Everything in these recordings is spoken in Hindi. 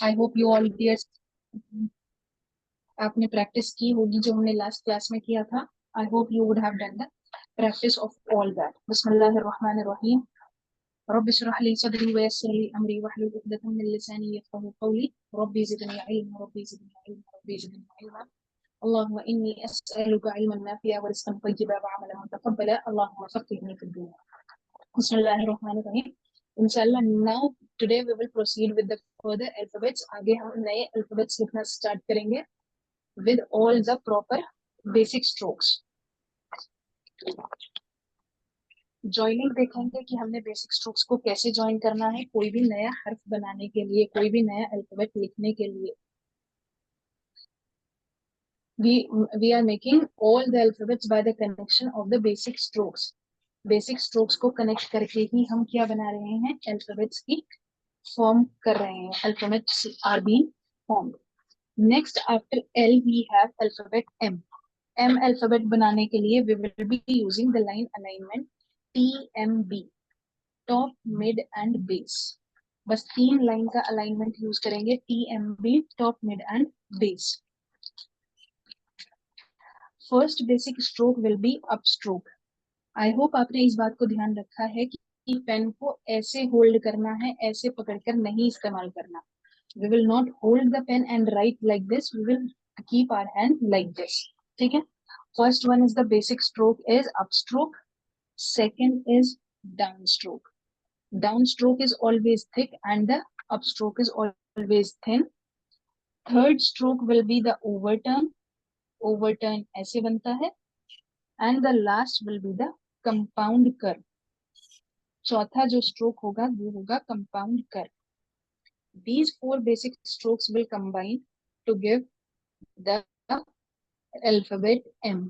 I hope you all dear, आपने प्रैक्टिस की होगी जो हमने लास्ट क्लास में किया था. I hope you would have done the practice of all that. बिस्मिल्लाहिर रहमानिर रहीम. रब्बि इश्रह ली सदरी व यस्सिर ली अमरी वहलुल उक़दतम मिन लिसानी यफ़क़हू क़ौली. रब्बी ज़िदनी इल्मा रब्बी ज़िदनी इल्मा रब्बी ज़िदनी इल्मा. अल्लाहुम्मा इन्नी अस्अलुका इल्मन नाफ़िअ व रिज़्क़न तय्यिबा व अमलन मुतक़ब्बला. अल्लाहुम्मा फ़क़्हिनी फ़िद्दीन. बिस्मिल्लाहिर्रहमानिर्रहीम. इंशाल्लाह now today we will proceed with the further alphabets. आगे हम नए अल्फाबेट्स लिखना स्टार्ट करेंगे with all the proper basic strokes. Joining देखेंगे कि हमने बेसिक स्ट्रोक्स को कैसे ज्वाइन करना है कोई भी नया हर्फ बनाने के लिए, कोई भी नया अल्फाबेट लिखने के लिए. we are making all the alphabets by the connection of the basic strokes. Basic strokes को कनेक्ट करके ही हम क्या बना रहे हैं, अल्फाबेट्स की फॉर्म कर रहे हैं. Alphabets are being formed. Next after L we have alphabet M. M alphabet बनाने के लिए we will be using the line alignment TMB, top mid and base. बस 3 लाइन का अलाइनमेंट यूज करेंगे. TMB, top mid and base. First basic stroke will be up stroke. I hope आपने इस बात को ध्यान रखा है कि पेन को ऐसे होल्ड करना है, ऐसे पकड़कर नहीं इस्तेमाल करना. We will not hold the pen and write like this, we will keep our hand like this. ठीक है. First one is the basic stroke is up stroke. Second is downstroke. Downstroke is always thick and the upstroke is always thin. Third stroke will be the overturn. Overturn ऐसे बनता है. And the last will be the compound curve. चौथा जो स्ट्रोक होगा वो होगा compound curve. These 4 basic strokes will combine to give the alphabet M.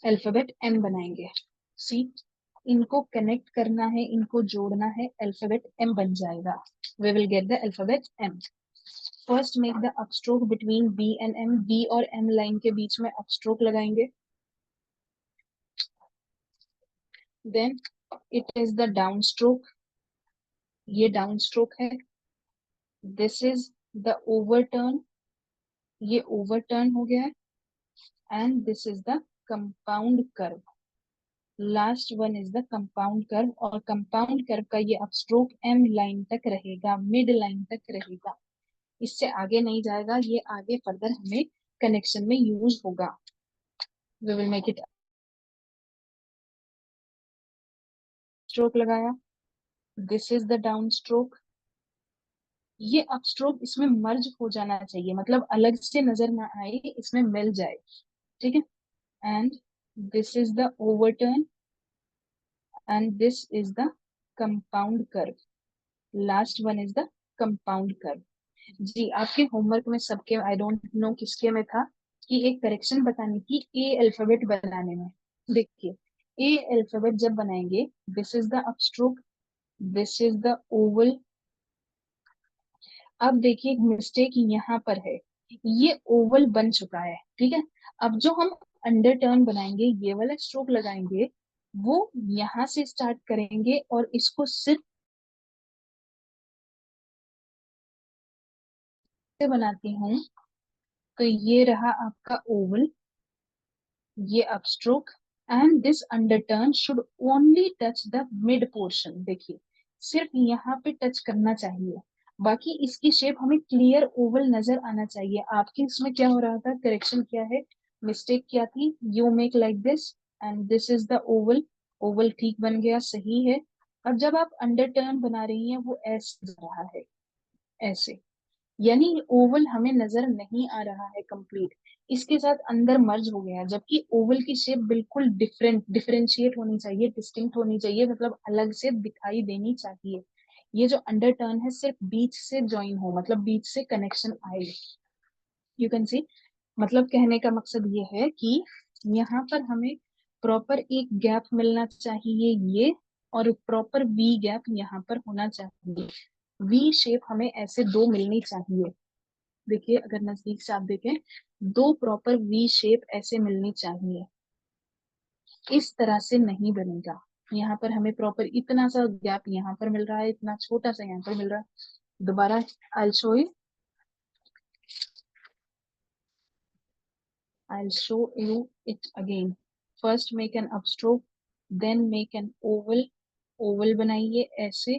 Alphabet M बनाएंगे. सी, इनको कनेक्ट करना है, इनको जोड़ना है, अल्फाबेट एम बन जाएगा. We will get the alphabet M. First make the upstroke between B and M. B और एम लाइन के बीच में अपस्ट्रोक लगाएंगे. Then it is the down stroke. ये डाउन स्ट्रोक है. This is the overturn. ये ओवरटर्न हो गया है. And this is the compound curve. Last one is the compound curve. और कंपाउंड कर्व का ये अपस्ट्रोक एम लाइन तक रहेगा, मिड लाइन तक रहेगा. इससे आगे नहीं जाएगा. ये आगे फर्दर हमें कनेक्शन में यूज होगा. We will make it. Stroke लगाया. This is the down stroke. ये अपस्ट्रोक इसमें मर्ज हो जाना चाहिए, मतलब अलग से नजर ना आए, इसमें मिल जाए. ठीक है. And this is the overturn and this is the compound curve. Last one is the compound curve. जी, आपके होमवर्क में सबके, आई डोंट नो किसके में था कि एक करेक्शन बतानी थी ए अल्फाबेट बनाने में. देखिए, ए अल्फाबेट जब बनाएंगे, this is the upstroke, this is the Oval. अब देखिए एक मिस्टेक यहाँ पर है. ये ओवल बन चुका है. ठीक है. अब जो हम अंडर टर्न बनाएंगे, ये वाला स्ट्रोक लगाएंगे, वो यहाँ से स्टार्ट करेंगे और इसको सिर्फ से बनाती हूँ. तो ये रहा आपका ओवल, ये upstroke. And this underturn should only touch the mid portion. देखिए, सिर्फ यहाँ पे टच करना चाहिए, बाकी इसकी शेप हमें क्लियर ओवल नजर आना चाहिए. आपके इसमें क्या हो रहा था, करेक्शन क्या है, मिस्टेक क्या थी. You make like this and this is the Oval. Oval ठीक बन गया, सही है. अब जब आप अंडरटर्न बना रही हैं, वो ऐसे दिख रहा है, ऐसे, यानी ओवल हमें नजर नहीं आ रहा है कंप्लीट. इसके साथ अंदर मर्ज हो गया, जबकि ओवल की शेप बिल्कुल डिफरेंशिएट होनी चाहिए, डिस्टिंक्ट होनी चाहिए, मतलब अलग से दिखाई देनी चाहिए. ये जो अंडर टर्न है सिर्फ बीच से ज्वाइन हो, मतलब बीच से कनेक्शन आए. यू कैन सी, मतलब कहने का मकसद ये है कि यहाँ पर हमें प्रॉपर एक गैप मिलना चाहिए, ये, और प्रॉपर वी गैप यहाँ पर होना चाहिए. वी शेप हमें ऐसे 2 मिलनी चाहिए. देखिए, अगर नजदीक से आप देखें, 2 प्रॉपर वी शेप ऐसे मिलनी चाहिए. इस तरह से नहीं बनेगा. यहाँ पर हमें प्रॉपर इतना सा गैप यहाँ पर मिल रहा है, इतना छोटा सा यहाँ पर मिल रहा है। दोबारा I'll show you it again. First make an upstroke, then make an oval. Oval बनाइए ऐसे।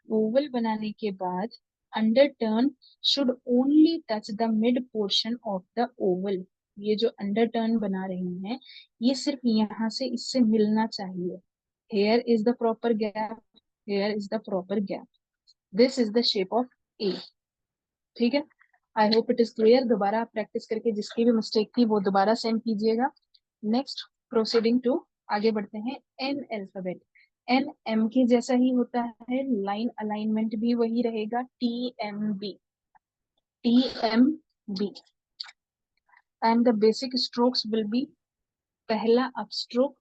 ओवल बनाने के बाद under turn should only touch the mid portion of the Oval. ये जो अंडर टर्न बना रही हैं, ये सिर्फ यहाँ से इससे मिलना चाहिए। Here is the proper gap. Here is the proper gap. This is the shape of A. ठीक है, आई होप इट इज क्लियर। दोबारा आप प्रैक्टिस करके जिसकी भी मिस्टेक थी वो दोबारा सेंड कीजिएगा। नेक्स्ट प्रोसीडिंग टू, आगे बढ़ते हैं। एन अल्फाबेट, एन एम के जैसा ही होता है, लाइन अलाइनमेंट भी वही रहेगा, T M B, T M B. And the basic strokes will be, पहला up stroke,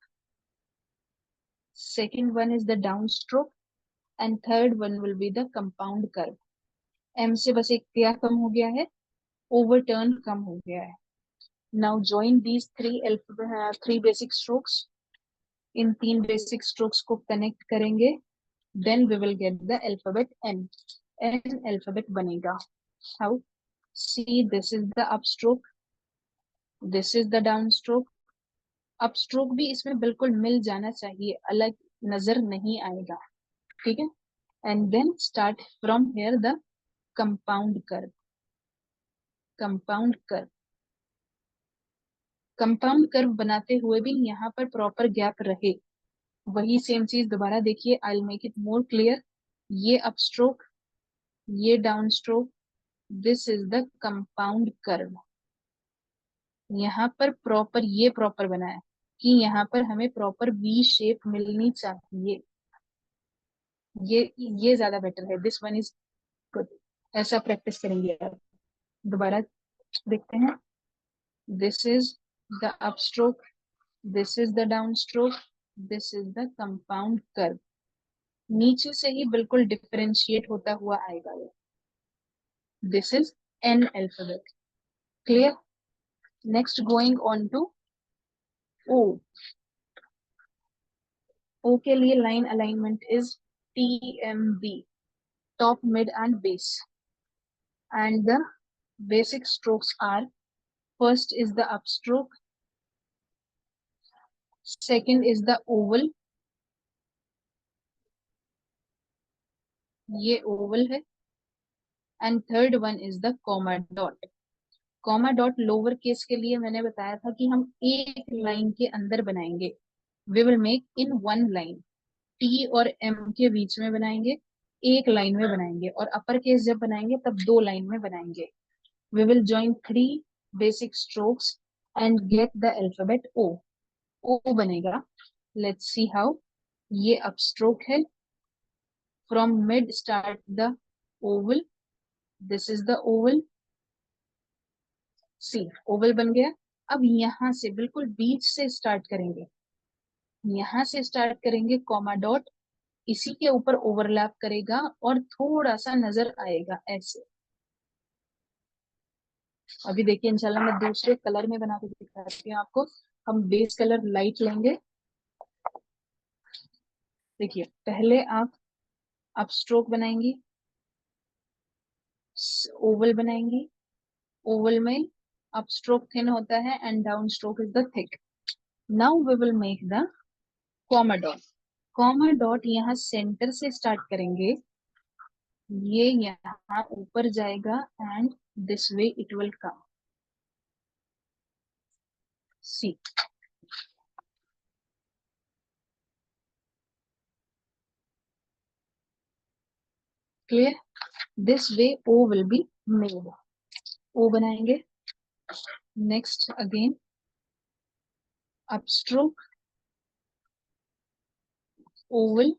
second one is the down stroke, and third one will be the compound curve. M से बस एक क्या कम हो गया है, ओवरटर्न कम हो गया है। Now join these three basic strokes. इन तीन basic strokes को connect करेंगे, then we will get the alphabet N. N alphabet बनेगा। How? See, this is the upstroke, this is the downstroke. Upstroke भी इसमें बिल्कुल मिल जाना चाहिए, अलग नजर नहीं आएगा, ठीक है। And then start from here the compound curve, compound curve. Compound curve बनाते हुए भी यहाँ पर प्रॉपर गैप रहे, वही सेम चीज दोबारा देखिए। I will make it more clear. ये अप स्ट्रोक, ये down stroke, this is the compound curve. यहाँ पर प्रॉपर, ये प्रॉपर बना है कि यहाँ पर हमें प्रॉपर वी शेप मिलनी चाहिए। ये ज्यादा बेटर है, दिस वन इज गुड। ऐसा प्रैक्टिस करेंगे आप। दोबारा देखते हैं। This is the up stroke, this is the down stroke, this is the compound curve. नीचे से ही बिल्कुल डिफरेंशिएट होता हुआ आएगा ये। This is an alphabet, clear. Next going on to O. O के लिए line alignment is T M B, top mid and base. And the basic strokes are, first is the up stroke, second is the Oval, ये ओवल है, and third one is the comma dot. Comma dot lower case के लिए मैंने बताया था कि हम एक लाइन के अंदर बनाएंगे। We will make in one line, T और एम के बीच में बनाएंगे, एक लाइन में बनाएंगे, और अपर केस जब बनाएंगे तब दो लाइन में बनाएंगे। We will join three basic strokes and get the alphabet O. O बनेगा, लेट्स सी हाउ। ये अप स्ट्रोक है, from mid start the oval, this is the oval. See, oval बन गया। अब यहाँ से बिल्कुल बीच से स्टार्ट करेंगे, यहाँ से स्टार्ट करेंगे, कॉमा डॉट इसी के ऊपर ओवरलैप करेगा और थोड़ा सा नजर आएगा ऐसे। अभी देखिए, इंशाल्लाह मैं दूसरे कलर में बना के दिखाती हूँ आपको। हम बेस कलर लाइट लेंगे। देखिए, पहले आप अप स्ट्रोक बनाएंगी, ओवल बनाएंगी, ओवल में अप स्ट्रोक थिन होता है and down stroke is the thick. Now we will make the comma dot. Comma dot यहाँ सेंटर से स्टार्ट करेंगे, ये यहाँ ऊपर जाएगा and this way it will come. See, clear. This way O will be made. O बनाएंगे, next again up stroke, oval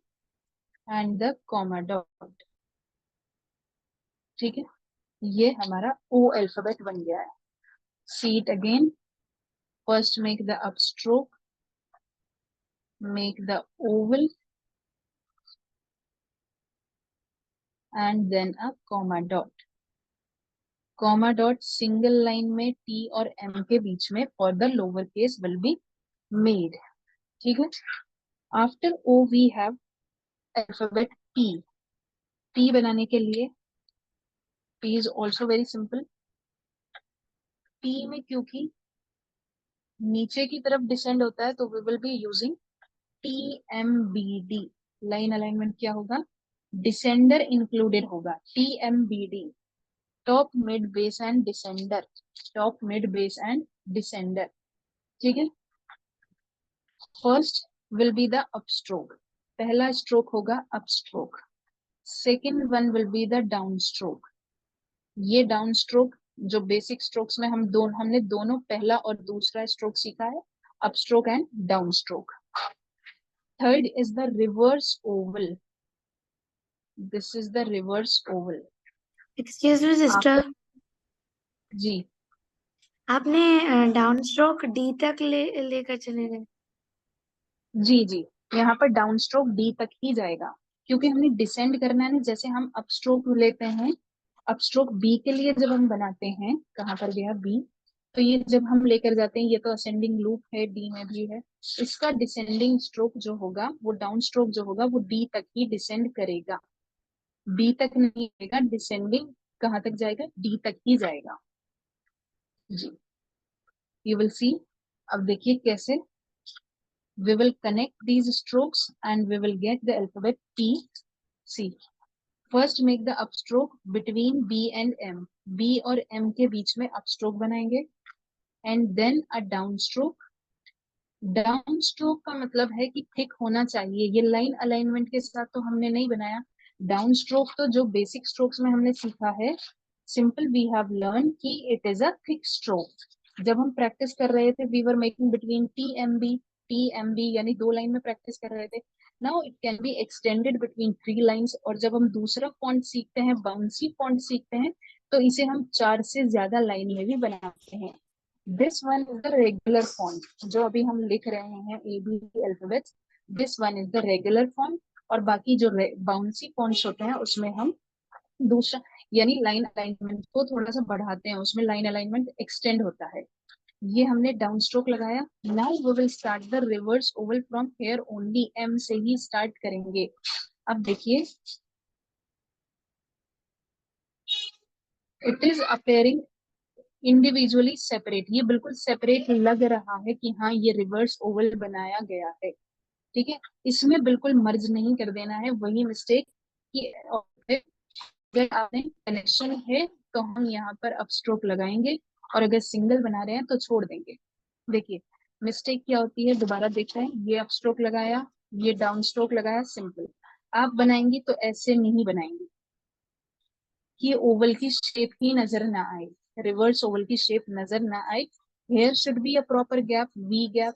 and the comma dot, ठीक है। ये हमारा ओ अल्फाबेट बन गया है। See it again, first make the up stroke, make the oval and then a comma dot. Comma dot single line में टी और एम के बीच में for the lower case will be made, ठीक है। After O we have alphabet P. P बनाने के लिए P is also very simple. P में क्योंकि नीचे की तरफ डिसेंड होता है तो we will be using TMBD. Line alignment क्या होगा? डिसेंडर इंक्लूडेड होगा. TMBD, top mid base and descender. Top mid base and descender. ठीक है. First will be the upstroke. पहला स्ट्रोक होगा upstroke. Second one will be the down stroke. ये डाउन स्ट्रोक जो बेसिक स्ट्रोक्स में हमने दोनों पहला और दूसरा स्ट्रोक सीखा है, upstroke and down stroke. Third is the reverse oval. This is the reverse oval. Excuse me sister, जी आपने डाउन स्ट्रोक डी तक लेकर चले गए. जी जी, यहाँ पर डाउन स्ट्रोक डी तक ही जाएगा क्योंकि हमने डिसेंड करना है ना. जैसे हम अप स्ट्रोक लेते हैं, अप स्ट्रोक बी के लिए जब हम बनाते हैं, कहाँ पर गया बी, तो ये जब हम लेकर जाते हैं, ये तो असेंडिंग लूप है, डी में भी है. इसका डिसेंडिंग स्ट्रोक जो होगा, वो डाउन स्ट्रोक जो होगा वो डी तक ही डिसेंड करेगा, बी तक नहीं जाएगा. डिसेंडिंग कहाँ तक जाएगा? डी तक ही जाएगा. जी, यू विल सी. अब देखिए कैसे. We will connect these strokes and we will get the alphabet P. C. First make the upstroke between B and M. B और M के बीच में upstroke बनाएंगे. And then a downstroke. Down stroke का मतलब है कि थिक होना चाहिए. ये लाइन अलाइनमेंट के साथ तो हमने नहीं बनाया. डाउन स्ट्रोक तो जो बेसिक स्ट्रोक्स में हमने सीखा है, सिंपल वी हैव लर्न कि it is a thick stroke. जब हम प्रैक्टिस कर रहे थे, we were making between T M B यानी दो लाइन में प्रैक्टिस कर रहे थे. Now it can be extended between 3 lines. और जब हम दूसरा फॉन्ट सीखते हैं, बाउंसी फॉन्ट सीखते हैं, तो इसे हम 4 से ज्यादा लाइन में भी बनाते हैं. This one is the regular font. जो अभी हम लिख रहे हैं ABC alphabets, this one is the regular font. और बाकी जो बाउंसी फॉन्ट्स होते हैं उसमें हम दूसरा यानी लाइन अलाइनमेंट को थोड़ा सा बढ़ाते हैं, उसमें लाइन अलाइनमेंट एक्सटेंड होता है. ये हमने डाउन स्ट्रोक लगाया. Now we will start the reverse oval from here only. M से ही स्टार्ट करेंगे. अब देखिए, it is appearing individually separate. ये बिल्कुल सेपरेट लग रहा है कि हाँ ये रिवर्स ओवल बनाया गया है. ठीक है. इसमें बिल्कुल मर्ज नहीं कर देना है. वही मिस्टेक कि अगर आपने कनेक्शन है तो हम यहाँ पर अपस्ट्रोक लगाएंगे, और अगर सिंगल बना रहे हैं तो छोड़ देंगे. देखिए मिस्टेक क्या होती है, दोबारा देखते हैं. ये अपस्ट्रोक लगाया, ये डाउन स्ट्रोक लगाया, सिंपल. आप बनाएंगी तो ऐसे नहीं बनाएंगी कि ओवल की शेप ही नजर ना आए, रिवर्स ओवल की शेप नजर ना आए. Here should be a proper gap, V gap.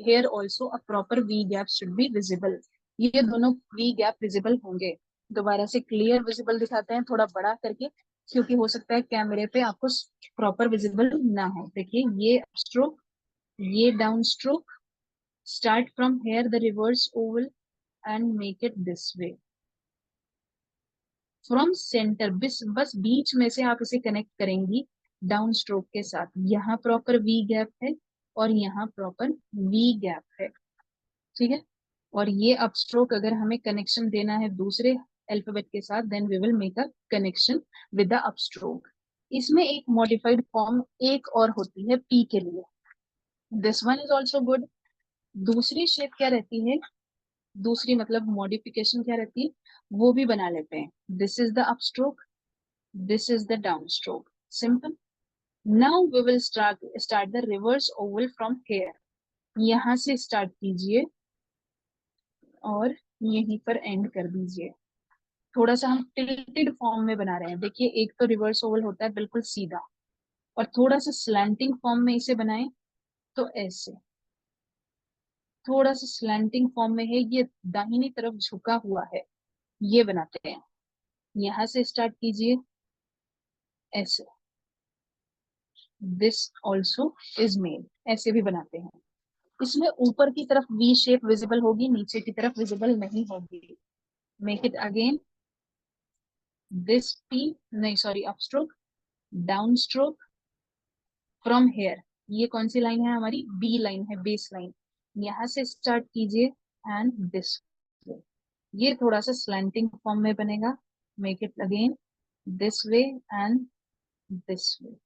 Here also a proper V gap should be visible. ये दोनों वी गैप विजिबल होंगे. दोबारा से क्लियर विजिबल दिखाते हैं थोड़ा बड़ा करके, क्योंकि हो सकता है कैमरे पे आपको प्रॉपर विजिबल ना हो. देखिए ये स्ट्रोक, ये down stroke. Start from here the reverse Oval and make it this way. From centre, बस बीच में से आप इसे कनेक्ट करेंगी डाउन स्ट्रोक के साथ. यहाँ प्रॉपर वी गैप है और यहाँ प्रॉपर वी गैप है. ठीक है. और ये अप स्ट्रोक अगर हमें कनेक्शन देना है दूसरे अल्फाबेट के साथ, then we will make a connection with the up stroke. इसमें एक मॉडिफाइड फॉर्म एक और होती है पी के लिए. This one is also good. दूसरी शेप क्या रहती है, दूसरी मतलब मॉडिफिकेशन क्या रहती है, वो भी बना लेते हैं. This is the up stroke, this is the downstroke. Simple. Now we will start the reverse oval from here. यहाँ से स्टार्ट कीजिए और यहीं पर एंड कर दीजिए. थोड़ा सा हम टिल्टेड फॉर्म में बना रहे हैं. देखिए एक तो रिवर्स ओवल होता है बिल्कुल सीधा, और थोड़ा सा स्लैंटिंग फॉर्म में इसे बनाएं तो ऐसे. थोड़ा सा स्लैंटिंग फॉर्म में है, ये दाहिनी तरफ झुका हुआ है. ये बनाते हैं. यहाँ से स्टार्ट कीजिए ऐसे. This also is made. ऐसे भी बनाते हैं. इसमें ऊपर की तरफ वी शेप विजिबल होगी, नीचे की तरफ विजिबल नहीं होगी. Make it again. This P, नहीं sorry, up stroke, down stroke from here. ये कौन सी लाइन है हमारी? बी लाइन है, बेस लाइन. यहाँ से स्टार्ट कीजिए and this way. ये थोड़ा सा slanting form में बनेगा. Make it again this way and this way.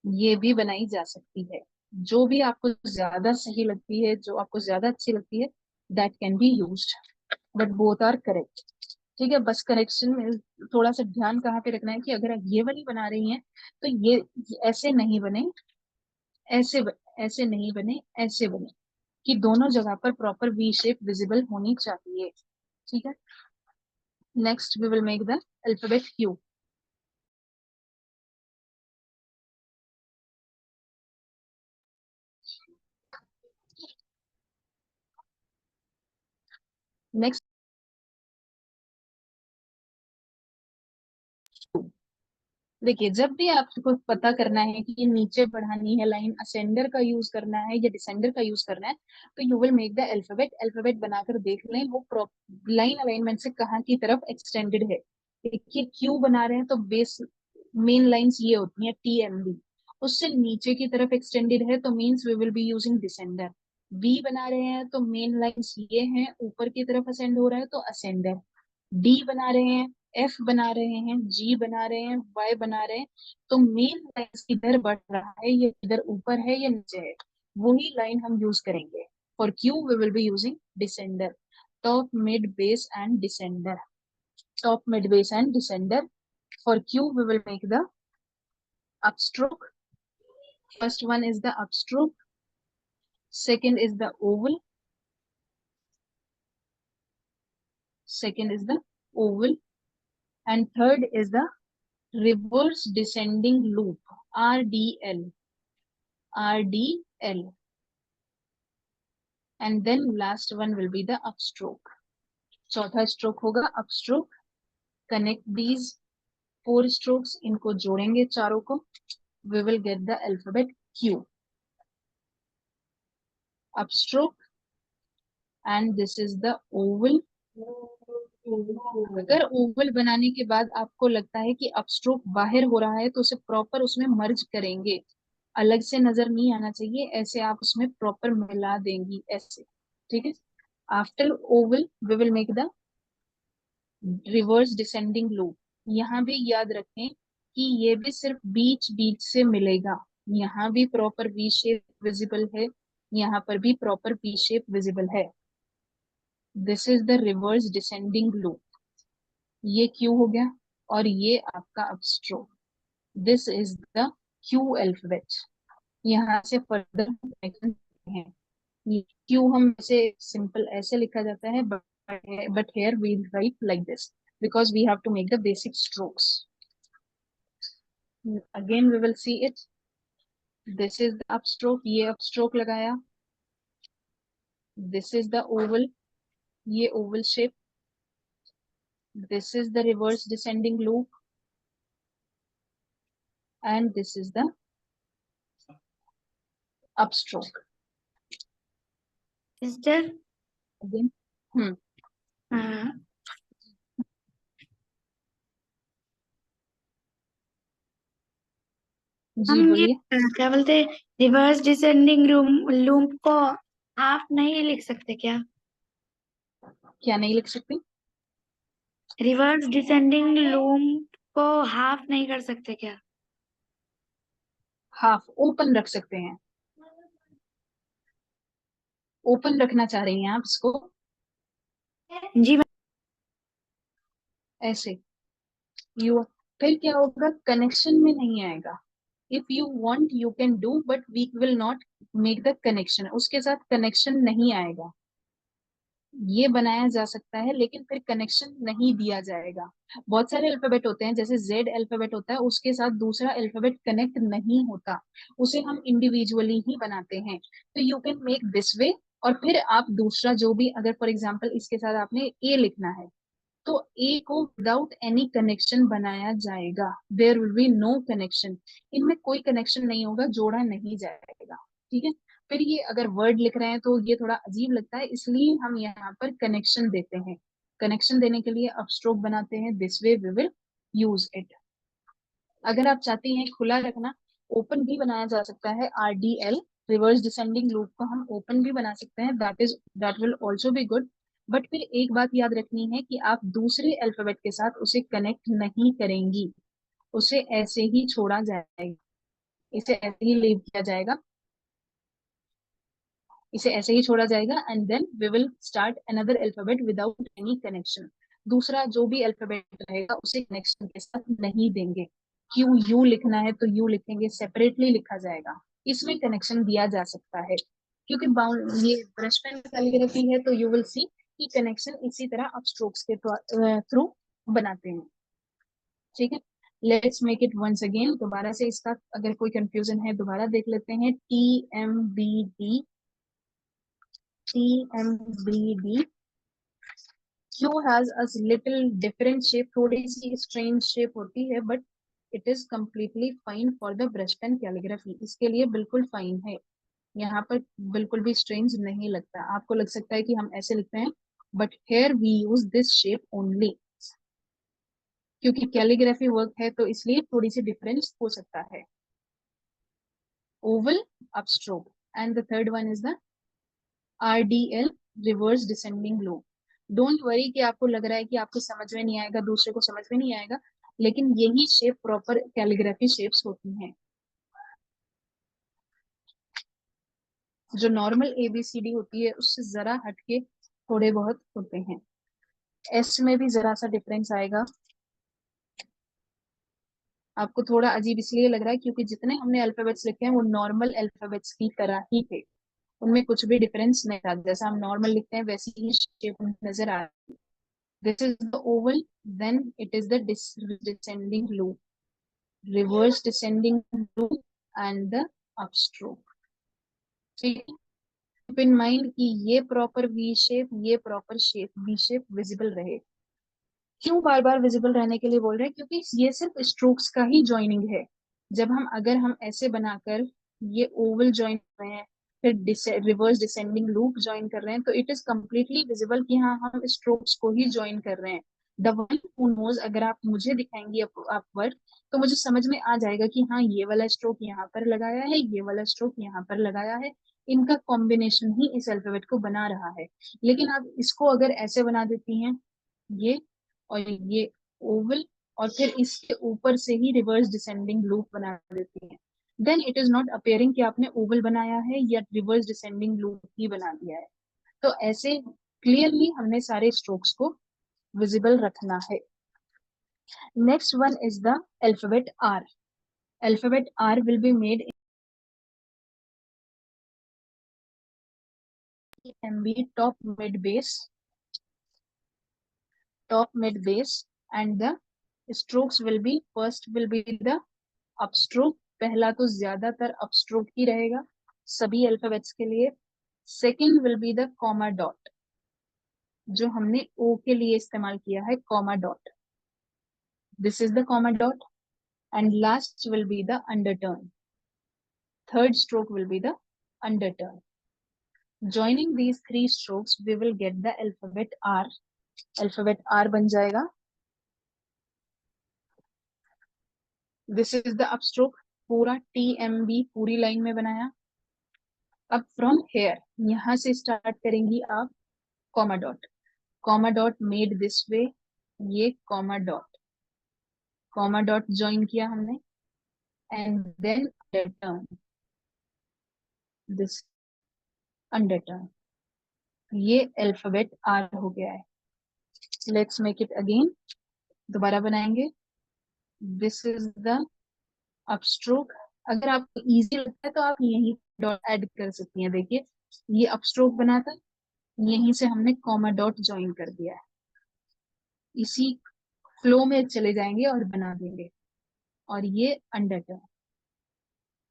ये भी बनाई जा सकती है. जो भी आपको ज्यादा सही लगती है, जो आपको ज्यादा अच्छी लगती है, that can be used, but both are correct. ठीक है, बस करेक्शन में थोड़ा सा ध्यान कहाँ पे रखना है कि अगर ये वाली बना रही हैं तो ये ऐसे नहीं बने, ऐसे नहीं बने, ऐसे बने, कि दोनों जगह पर प्रॉपर वी शेप विजिबल होनी चाहिए. ठीक है. Next we will make the alphabet Q. Next देखिए, जब भी आपको पता करना है कि ये नीचे बढ़ानी है लाइन, असेंडर का यूज करना है या डिसेंडर का यूज करना है, तो you will make the alphabet बनाकर देख लें वो लाइन अलाइनमेंट से कहाँ की तरफ एक्सटेंडेड है. देखिए, क्यू बना रहे हैं तो बेस मेन लाइंस ये होती हैं TMB, उससे नीचे की तरफ एक्सटेंडेड है तो means we will be using descender. B बना रहे हैं तो मेन लाइंस ये हैं, ऊपर की तरफ असेंड हो रहा है तो असेंडर. डी बना रहे हैं, एफ बना रहे हैं, जी बना रहे हैं, वाई बना रहे हैं, तो मेन लाइन किधर बढ़ रहा है, ये इधर ऊपर है या नीचे है, वही लाइन हम यूज करेंगे. For Q we will be using descender. Top mid base and descender. Top mid base and descender. For Q we will make the upstroke. First one is the upstroke. Second is the oval. Second is the oval. And third is the reverse descending loop, RDL. RDL. And then last one will be the upstroke. चौथा stroke होगा upstroke. Connect these 4 strokes, इनको जोड़ेंगे चारों को. We will get the alphabet Q. Upstroke. And this is the oval. अगर ओवल बनाने के बाद आपको लगता है कि अपस्ट्रोक बाहर हो रहा है तो उसे प्रॉपर उसमें मर्ज करेंगे, अलग से नजर नहीं आना चाहिए, ऐसे आप उसमें प्रॉपर मिला देंगी ऐसे. ठीक है. After oval we will make the reverse descending loop. यहाँ भी याद रखें कि ये भी सिर्फ बीच बीच से मिलेगा. यहाँ भी प्रॉपर वी शेप विजिबल है, यहाँ पर भी प्रॉपर वी शेप विजिबल है. This is the reverse descending loop. ये क्यू हो गया और ये आपका upstroke. This is the Q alphabet. यहाँ से फर्दर कनेक्शन है. क्यू हम ऐसे सिंपल ऐसे लिखा जाता है, but here we write like this because we have to make the basic strokes. Again we will see it. This is the upstroke. ये upstroke लगाया. This is the oval. ये oval shape. This is the reverse descending loop. And this is the upstroke. Sister Again. जी हम ये बोलिए. क्या बोलते, रिवर्स डिसेंडिंग लूप को हाफ नहीं लिख सकते क्या? क्या नहीं लिख सकती? रिवर्स डिसेंडिंग लूप को हाफ नहीं कर सकते क्या? हाफ ओपन रख सकते हैं. ओपन रखना चाह रही हैं आप इसको जी ऐसे. यू फिर क्या होगा, कनेक्शन में नहीं आएगा. If you want you can do, but we will not make the connection. उसके साथ कनेक्शन नहीं आएगा. ये बनाया जा सकता है लेकिन फिर कनेक्शन नहीं दिया जाएगा. बहुत सारे अल्फाबेट होते हैं, जैसे जेड अल्फाबेट होता है, उसके साथ दूसरा अल्फाबेट कनेक्ट नहीं होता, उसे हम इंडिविजुअली ही बनाते हैं. तो you can make this way. और फिर आप दूसरा जो भी, अगर फॉर एग्जाम्पल इसके साथ आपने ए लिखना है तो ए को विदाउट एनी कनेक्शन बनाया जाएगा. There will be no connection. इनमें कोई कनेक्शन नहीं होगा, जोड़ा नहीं जाएगा. ठीक है. फिर ये अगर वर्ड लिख रहे हैं तो ये थोड़ा अजीब लगता है, इसलिए हम यहाँ पर कनेक्शन देते हैं. कनेक्शन देने के लिए अपस्ट्रोक बनाते हैं. This way we will use it. अगर आप चाहती हैं खुला रखना, ओपन भी बनाया जा सकता है, RDL. रिवर्स डिसेंडिंग लूप को हम ओपन भी बना सकते हैं, that will also be good. But फिर एक बात याद रखनी है कि आप दूसरे अल्फाबेट के साथ उसे कनेक्ट नहीं करेंगी, उसे ऐसे ही छोड़ा जाएगा, इसे ऐसे ही लीव किया जाएगा, इसे ऐसे ही छोड़ा जाएगा, and then we will start another alphabet without any connection. दूसरा जो भी अल्फाबेट रहेगा उसे कनेक्शन के साथ नहीं देंगे। क्यों यू लिखना है तो यू लिखेंगे, सेपरेटली लिखा जाएगा, इसमें कनेक्शन दिया जा सकता है। क्योंकि बाउंड ये ब्रश पेन कैलिग्राफी है तो यू विल सी कि कनेक्शन इसी तरह आप स्ट्रोक्स के थ्रू बनाते हैं। ठीक है, let's make it once again. दोबारा से इसका अगर कोई कंफ्यूजन है दोबारा देख लेते हैं। TMBD, TMBD, Q has a little different shape, थोड़ी सी strange shape होती है, but it is completely fine for the brush pen calligraphy, इसके लिए बिल्कुल फाइन है, यहाँ पर बिल्कुल भी strange नहीं लगता। आपको लग सकता है कि हम ऐसे लिखते हैं, but here we use this shape only, क्योंकि कैलीग्राफी वर्क है तो इसलिए थोड़ी सी डिफरेंस हो सकता है। Oval upstroke, and the third one is the RDL, reverse descending loop. Don't worry कि आपको लग रहा है कि आपको समझ में नहीं आएगा, दूसरे को समझ में नहीं आएगा, लेकिन यही शेप प्रॉपर कैलीग्राफी शेप्स होती हैं। जो नॉर्मल ABCD होती है उससे जरा हटके थोड़े बहुत होते हैं। एस में भी जरा सा डिफरेंस आएगा, आपको थोड़ा अजीब इसलिए लग रहा है क्योंकि जितने हमने अल्फाबेट्स लिखे हैं वो नॉर्मल अल्फाबेट्स की तरह ही थे, उनमें कुछ भी डिफरेंस नहीं था, जैसा हम नॉर्मल लिखते हैं वैसी ही शेप नजर आ रही है। This is the oval, then it is the descending loop, reverse descending loop, and the upstroke. ठीक है, keep in mind कि ये प्रॉपर V शेप, ये proper shape V shape visible रहे। क्यों बार बार विजिबल रहने के लिए बोल रहे हैं, क्योंकि ये सिर्फ स्ट्रोक्स का ही ज्वाइनिंग है। जब हम अगर हम ऐसे बनाकर ये ओवल ज्वाइन कर रहे हैं, फिर रिवर्स डिसेंडिंग लूप ज्वाइन कर रहे हैं, तो इट इज कम्प्लीटली विजिबल कि हाँ हम स्ट्रोक्स को ही ज्वाइन कर रहे हैं। द वन हू नोज, अगर आप मुझे दिखाएंगे आप वर्ड, तो मुझे समझ में आ जाएगा कि हाँ ये वाला स्ट्रोक यहाँ पर लगाया है, ये वाला स्ट्रोक यहाँ पर लगाया है, इनका कॉम्बिनेशन ही इस अल्फाबेट को बना रहा है। लेकिन आप इसको अगर ऐसे बना देती हैं, ये और ये ओवल, और फिर इसके ऊपर से ही रिवर्स डिसेंडिंग लूप बना देती है, then it is not appearing कि आपने ओवल बनाया है या रिवर्स डिसेंडिंग लूप ही बना दिया है। तो ऐसे क्लियरली हमने सारे स्ट्रोक्स को विजिबल रखना है। Next one is the alphabet R. Alphabet R will be made in MB top mid base, and the strokes will be, first will be the upstroke, पहला तो ज्यादातर अपस्ट्रोक ही रहेगा सभी अल्फाबेट्स के लिए। Second will be the comma dot, जो हमने ओ के लिए इस्तेमाल किया है, comma dot, this is the comma dot, and last will be the underturn, third stroke will be the underturn. Joining these three strokes we will get the alphabet R. Alphabet R बन जाएगा, this is the upstroke, पूरा TMB पूरी लाइन में बनाया। अब फ्रॉम हेयर, यहाँ से स्टार्ट करेंगी आप comma dot, comma dot made this way, ये कॉमा डॉट ज्वाइन किया हमने, एंड देन अंडरटर्न, दिस अंडरटर्न, ये अल्फाबेट आर हो गया है। लेट्स मेक इट अगेन, दोबारा बनाएंगे। दिस इज द अपस्ट्रोक, अगर आपको इजी लगता है तो आप यही डॉट ऐड कर सकती हैं। देखिए ये अपस्ट्रोक बना था, यहीं से हमने कॉमा डॉट ज्वाइन कर दिया है, इसी फ्लो में चले जाएंगे और बना देंगे। और ये अंडरटर्न,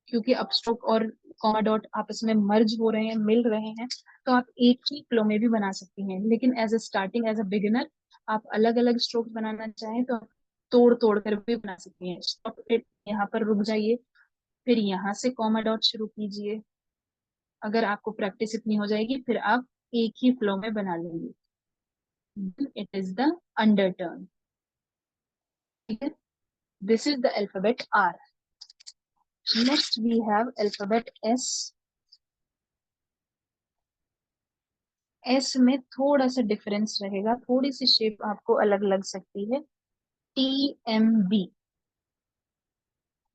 क्योंकि अपस्ट्रोक और कॉमा डॉट आपस में मर्ज हो रहे हैं, मिल रहे हैं, तो आप एक ही फ्लो में भी बना सकती हैं। लेकिन as a starting, as a beginner, आप अलग अलग स्ट्रोक्स बनाना चाहें तो तोड़ तोड़ कर भी बना सकती हैं। स्टॉप इट, यहाँ पर रुक जाइए, फिर यहाँ से कॉमा डॉट शुरू कीजिए। अगर आपको प्रैक्टिस इतनी हो जाएगी फिर आप एक ही फ्लो में बना लेंगे। इट इज द अंडरटर्न, ठीक है। This is the alphabet R. Next we have alphabet S. S में थोड़ा सा डिफरेंस रहेगा, थोड़ी सी शेप आपको अलग लग सकती है। T M B,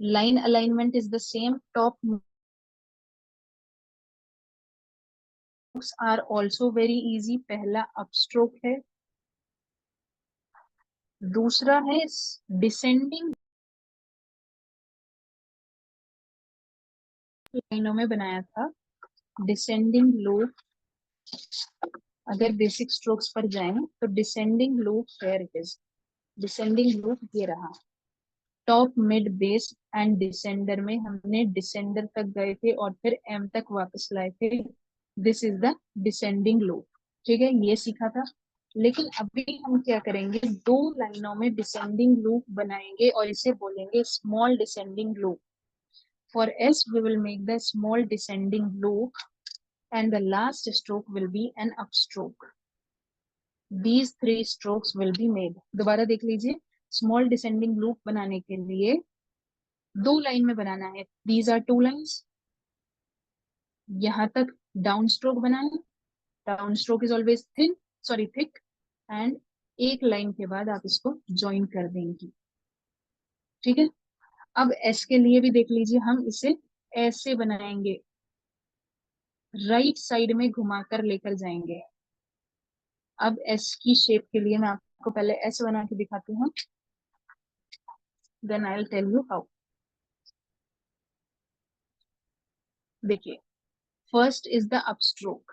line alignment is the same, top are also very easy. पहला अपस्ट्रोक है, दूसरा है डिसेंडिंग लाइनों में बनाया था, डिसेंडिंग लूप। अगर बेसिक स्ट्रोक्स पर जाएं तो descending loop where it is, descending loop ये रहा। Top mid base and descender में हमने डिसेंडर तक गए थे और फिर एम तक वापस लाए थे, this is the descending loop. ठीक है, ये सीखा था। लेकिन अभी हम क्या करेंगे, दो लाइनों में डिसेंडिंग लूप बनाएंगे और इसे बोलेंगे small descending loop. For S, we will make the small descending loop and the last stroke will be an upstroke. These three strokes will be made. दोबारा देख लीजिए, small descending loop बनाने के लिए दो लाइन में बनाना है। These are two lines. यहाँ तक डाउन स्ट्रोक बनाए, down stroke is always thin, sorry thick, and एक लाइन के बाद आप इसको ज्वाइन कर देंगे। ठीक है, अब एस के लिए भी देख लीजिए, हम इसे ऐसे बनाएंगे, राइट साइड में घुमाकर लेकर जाएंगे। अब एस की शेप के लिए मैं आपको पहले एस बना के दिखाती हूँ, then I will tell you how. देखिए, फर्स्ट इज द अपस्ट्रोक,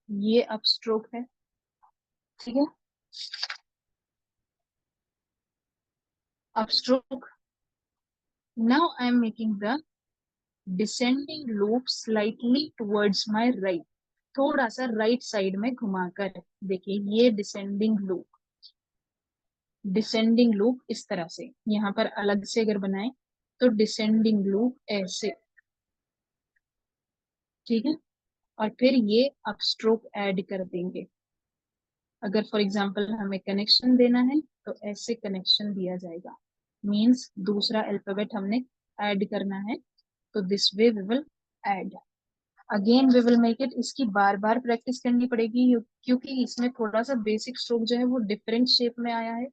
ये अपस्ट्रोक है। ठीक है, upstroke. Now I am making the descending loop slightly towards my right, थोड़ा सा राइट साइड में घुमाकर। देखिए, ये डिसेंडिंग लूप, डिसेंडिंग लूप इस तरह से, यहाँ पर अलग से अगर बनाए तो डिसेंडिंग लूप ऐसे। ठीक है, और फिर ये अपस्ट्रोक ऐड कर देंगे। अगर फॉर एग्जांपल हमें कनेक्शन देना है तो ऐसे कनेक्शन दिया जाएगा, मींस दूसरा अल्फाबेट हमने ऐड करना है, तो this way we will add. Again we will make it, इसकी बार बार प्रैक्टिस करनी पड़ेगी क्योंकि इसमें थोड़ा सा बेसिक स्ट्रोक जो है वो डिफरेंट शेप में आया है।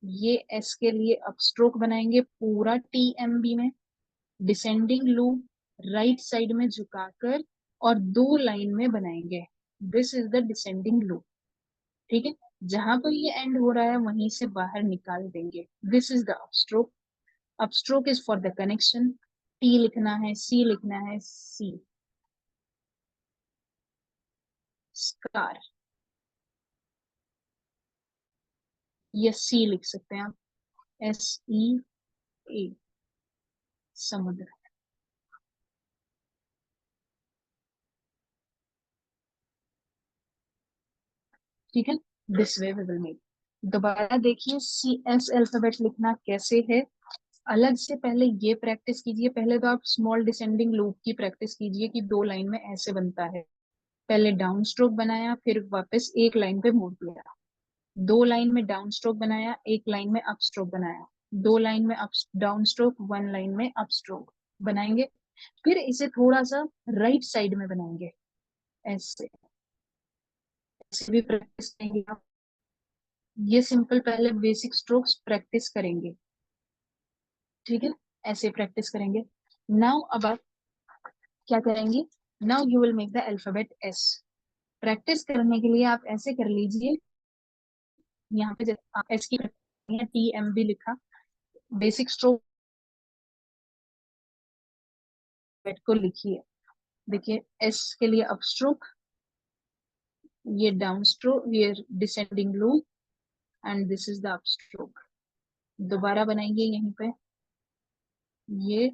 ये एस के लिए अपस्ट्रोक बनाएंगे पूरा टीएमबी में, डिसेंडिंग लूप राइट साइड में झुकाकर और दो लाइन में बनाएंगे, this is the descending loop. ठीक है, जहां पर ये एंड हो रहा है वहीं से बाहर निकाल देंगे, this is the upstroke. Upstroke is for the connection, T लिखना है, सी लिखना है, सी स्कार, या सी लिख सकते हैं आप, एस ई ए, समुद्र। ठीक है, this way we will make. दोबारा देखिए, सी एस अल्फाबेट लिखना कैसे है, अलग से पहले ये प्रैक्टिस कीजिए। पहले तो आप स्मॉल डिसेंडिंग लूप की प्रैक्टिस कीजिए कि दो लाइन में ऐसे बनता है। पहले डाउन स्ट्रोक बनाया, फिर वापस एक लाइन पे मोड़ दिया, दो लाइन में डाउन स्ट्रोक बनाया, एक लाइन में अप स्ट्रोक बनाया, दो लाइन में up down stroke, one line में अप स्ट्रोक बनाएंगे। फिर इसे थोड़ा सा राइट साइड में बनाएंगे, ऐसे ऐसे भी प्रैक्टिस करेंगे आप। ये सिंपल पहले बेसिक स्ट्रोक्स प्रैक्टिस करेंगे। ठीक है, ऐसे प्रैक्टिस करेंगे। नाउ अब आप क्या करेंगे, now you will make the alphabet S. Practice करने के लिए आप ऐसे कर लीजिए, यहाँ पे एस की टी एम बी लिखा, बेसिक स्ट्रोक को लिखिए। देखिए, एस के लिए अप स्ट्रोक, ये डाउन स्ट्रोक, ये descending loop, and this is the up stroke. दोबारा बनाएंगे यहीं पे, ये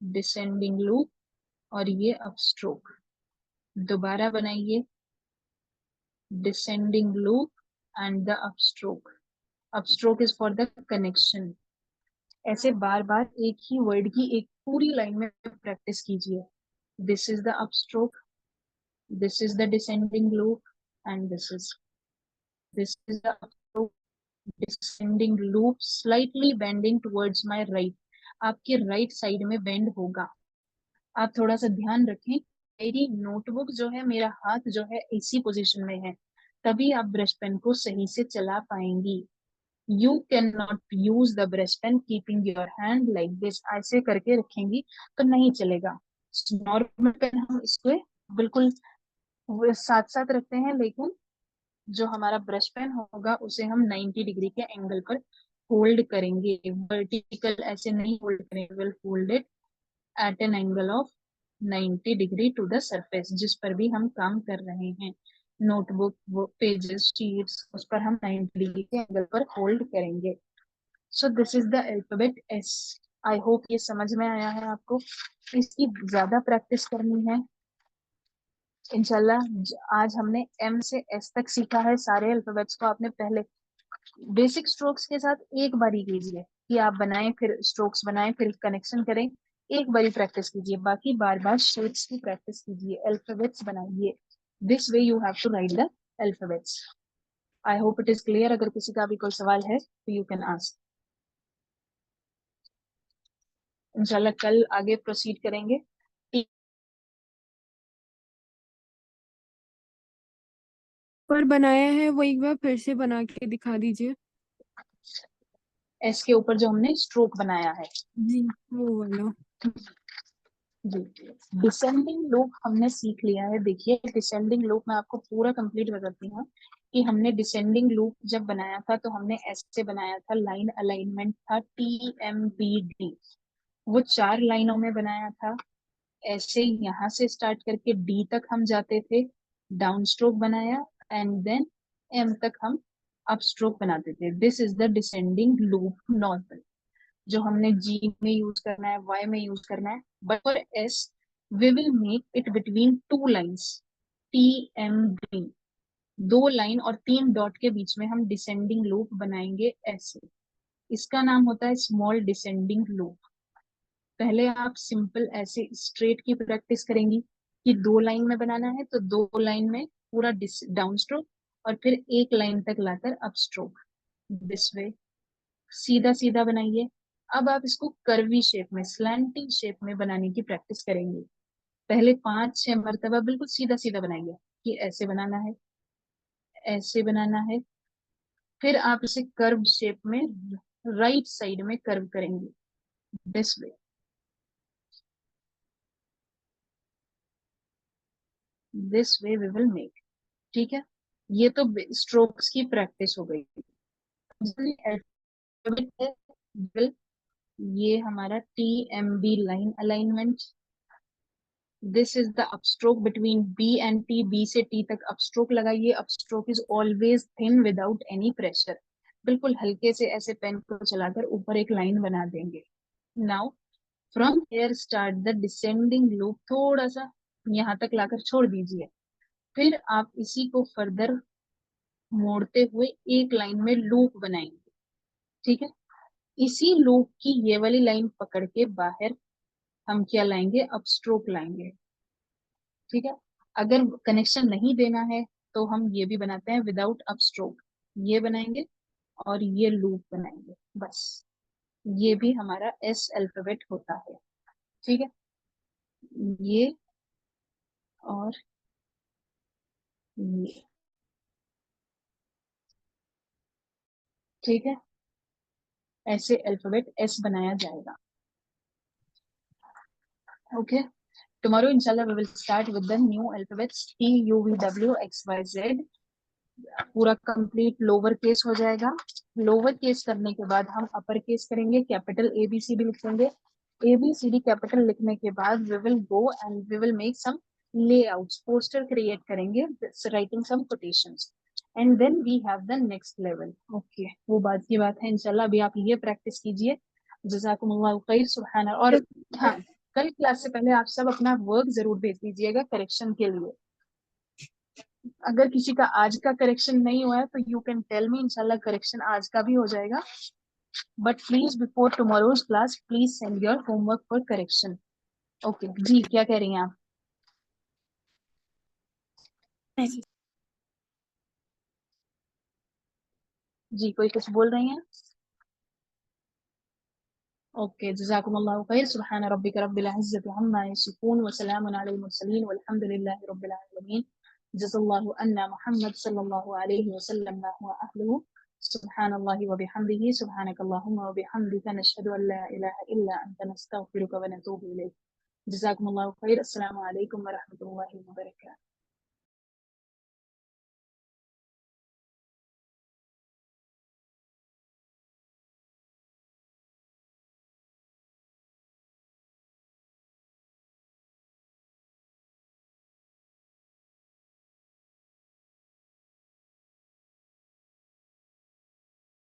डिसेंडिंग लूप और ये अप स्ट्रोक। दोबारा बनाइए, descending loop and the up stroke. Up stroke is for the connection. ऐसे बार बार एक ही वर्ड की एक पूरी लाइन में प्रैक्टिस कीजिए। This is the up stroke, this is the descending loop, and this is the upstroke, descending loop slightly bending towards my right। आपके राइट साइड में बेंड होगा, आप थोड़ा सा ध्यान रखें मेरी नोटबुक जो है, मेरा हाथ जो है इसी पोजीशन में है, तभी आप ब्रश पेन को सही से चला पाएंगी। You can not use the brush pen keeping your hand like this, ऐसे करके रखेंगी तो नहीं चलेगा। नॉर्मल पेन हम इसको बिल्कुल साथ साथ रखते हैं, लेकिन जो हमारा ब्रश पेन होगा उसे हम 90 डिग्री के एंगल पर होल्ड करेंगे, वर्टिकल ऐसे नहीं होल्ड करेंगे, will hold it at an angle of 90 degree to the surface जिस पर भी हम काम कर रहे हैं। नोटबुक, पेजेस, शीट्स, उस पर हम 90 डिग्री के एंगल पर होल्ड करेंगे। So this is the alphabet S. I hope ये समझ में आया है आपको। इसकी ज्यादा प्रैक्टिस करनी है इंशाल्लाह। आज हमने एम से एस तक सीखा है, सारे अल्फाबेट्स को आपने पहले बेसिक स्ट्रोक्स के साथ एक बार ही कीजिए कि आप बनाएं, फिर स्ट्रोक्स बनाएं, फिर कनेक्शन करें, एक बारी प्रैक्टिस कीजिए, बाकी बार बार शेप्स की प्रैक्टिस कीजिए, अल्फाबेट्स बनाइए। This way you have to write the alphabets. I hope it is clear. अगर किसी का भी कोई सवाल है तो यू कैन आस्क। इंशाल्लाह कल आगे प्रोसीड करेंगे। पर बनाया है वो एक बार फिर से बना के दिखा दीजिए। एस के ऊपर जो हमने स्ट्रोक बनाया है जी, वो वाला। जी, डिसेंडिंग लूप हमने सीख लिया है। देखिए डिसेंडिंग लूप मैं आपको पूरा कंप्लीट बताती हूँ कि हमने डिसेंडिंग लूप जब बनाया था तो हमने ऐसे बनाया था, लाइन अलाइनमेंट था TMBD, वो 4 लाइनों में बनाया था। ऐसे यहाँ से स्टार्ट करके डी तक हम जाते थे, डाउन स्ट्रोक बनाया, एंड देन एम तक हम अप स्ट्रोक बनाते थे। This is the descending loop normal, जो हमने जी में यूज करना है, वाई में यूज करना है। But for S V will make it between 2 lines, TMB, 2 line और 3 डॉट के बीच में हम डिसेंडिंग लूप बनाएंगे ऐसे। इसका नाम होता है स्मॉल डिसेंडिंग लूप। पहले आप सिंपल ऐसे स्ट्रेट की प्रैक्टिस करेंगी कि 2 लाइन में बनाना है तो 2 लाइन में पूरा डाउन स्ट्रोक और फिर 1 लाइन तक लाकर अप स्ट्रोक, दिस वे सीधा सीधा बनाइए। अब आप इसको कर्वी शेप में, स्लैंटिंग शेप में बनाने की प्रैक्टिस करेंगे। पहले 5-6 मरतबा बिल्कुल सीधा सीधा बनाइए कि ऐसे बनाना है, ऐसे बनाना है, फिर आप इसे कर्व शेप में राइट साइड में कर्व करेंगे, this way, this way we will make. ठीक है, ये तो स्ट्रोक्स की प्रैक्टिस हो गई। ये हमारा TMB line alignment, this is the upstroke between B and T, B से T तक अपस्ट्रोक लगाइए। Upstroke is always thin without any pressure, बिल्कुल हल्के से ऐसे पेन को चलाकर ऊपर एक लाइन बना देंगे। Now from here start the descending loop, थोड़ा सा यहाँ तक लाकर छोड़ दीजिए, फिर आप इसी को फर्दर मोड़ते हुए एक लाइन में लूप बनाएंगे। ठीक है, इसी लूप की ये वाली लाइन पकड़ के बाहर हम क्या लाएंगे, अपस्ट्रोक लाएंगे। ठीक है, अगर कनेक्शन नहीं देना है तो हम ये भी बनाते हैं विदाउट अपस्ट्रोक, ये बनाएंगे और ये लूप बनाएंगे, बस ये भी हमारा एस अल्फाबेट होता है। ठीक है, ये और ये, ठीक है, ऐसे अल्फाबेट एस बनाया जाएगा। Okay, tomorrow inshallah we will start with the new alphabets TUVWXYZ, पूरा कंप्लीट लोअर केस हो जाएगा। लोअर केस करने के बाद हम अपर केस करेंगे, कैपिटल ABCD लिखेंगे। ABCD कैपिटल लिखने के बाद we will go and we will make some layouts, poster create करेंगे, writing some quotations, and then we have the next level. Okay, वो बात की बात है इंशाल्लाह। अभी आप ये प्रैक्टिस कीजिए। जज़ाकुमुल्लाह खैर, सुभान। और हाँ, कल क्लास से पहले आप सब अपना वर्क जरूर भेज दीजिएगा करेक्शन के लिए। अगर किसी का आज का करेक्शन नहीं हुआ है तो यू कैन टेल मी, इंशाल्लाह करेक्शन आज का भी हो जाएगा। But please before tomorrow's class please send your homework for correction. Okay जी, क्या कह रही हैं आप? जी, कोई कुछ बोल रही हैं? ओके, जज़ाकुमुल्लाहु खैर। सुब्हान रब्बिका रब्बिल इज़्ज़ति अम्मा यसिफून व सलामुन अलल मुरसलीन वल्हम्दुलिल्लाहि रब्बिल आलमीन। जज़ल्लाहु अन्ना मुहम्मद सल्लल्लाहु अलैहि वसल्लम मा हुवा अहलुहु। सुब्हानल्लाहि व बिहम्दिही सुब्हानकल्लाहुम्मा व बिहम्दिका नशहदु अन ला इलाहा इल्ला अंता नस्तगफिरुका व नतूबु इलैक। जज़ाकुमुल्लाहु खैर। अस्सलामु अलैकुम व रहमतुल्लाहि व बरकातुहू।